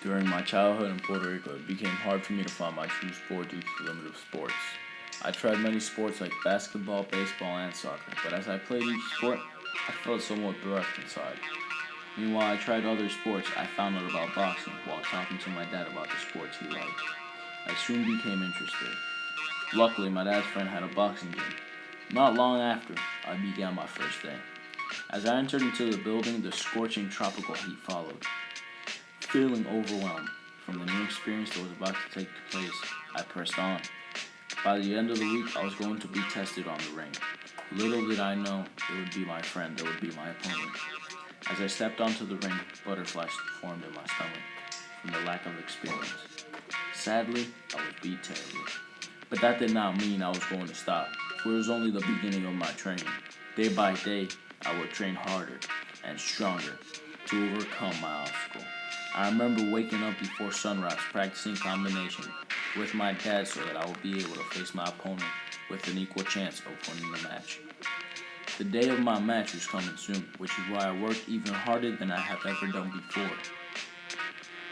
During my childhood in Puerto Rico, it became hard for me to find my true sport due to the limited sports. I tried many sports like basketball, baseball, and soccer, but as I played each sport, I felt somewhat bereft inside. Meanwhile, I tried other sports. I found out about boxing while talking to my dad about the sports he liked. I soon became interested. Luckily, my dad's friend had a boxing gym. Not long after, I began my first day. As I entered into the building, the scorching tropical heat followed. Feeling overwhelmed from the new experience that was about to take place, I pressed on. By the end of the week, I was going to be tested on the ring. Little did I know it would be my friend that would be my opponent. As I stepped onto the ring, butterflies formed in my stomach from the lack of experience. Sadly, I was beat terribly. But that did not mean I was going to stop, for it was only the beginning of my training. Day by day, I would train harder and stronger to overcome my obstacle. I remember waking up before sunrise, practicing combination with my dad so that I would be able to face my opponent with an equal chance of winning the match. The day of my match was coming soon, which is why I worked even harder than I have ever done before.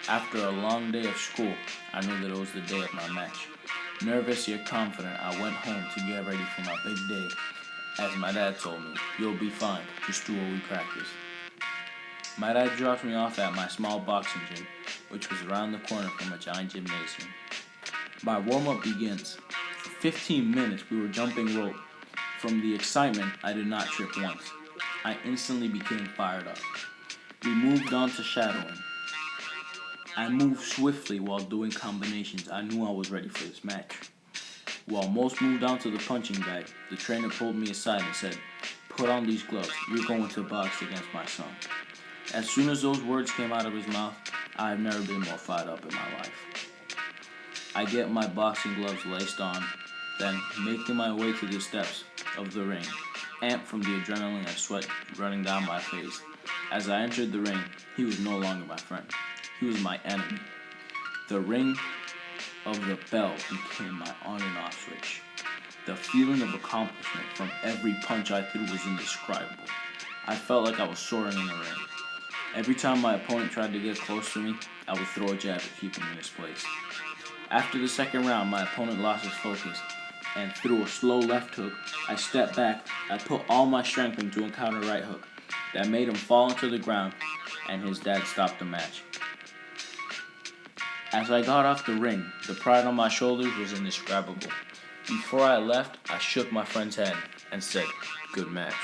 After a long day of school, I knew that it was the day of my match. Nervous yet confident, I went home to get ready for my big day. As my dad told me, "You'll be fine, just do what we practice." My dad dropped me off at my small boxing gym, which was around the corner from a giant gymnasium. My warm-up begins. For 15 minutes, we were jumping rope. From the excitement, I did not trip once. I instantly became fired up. We moved on to shadowing. I moved swiftly while doing combinations. I knew I was ready for this match. While most moved on to the punching bag, the trainer pulled me aside and said, "Put on these gloves. You're going to box against my son." As soon as those words came out of his mouth, I have never been more fired up in my life. I get my boxing gloves laced on, then making my way to the steps of the ring, amped from the adrenaline and sweat running down my face. As I entered the ring, he was no longer my friend. He was my enemy. The ring of the bell became my on and off switch. The feeling of accomplishment from every punch I threw was indescribable. I felt like I was soaring in the ring. Every time my opponent tried to get close to me, I would throw a jab to keep him in his place. After the second round, my opponent lost his focus and threw a slow left hook. I stepped back. I put all my strength into a counter right hook that made him fall into the ground, and his dad stopped the match. As I got off the ring, the pride on my shoulders was indescribable. Before I left, I shook my friend's hand and said, "Good match."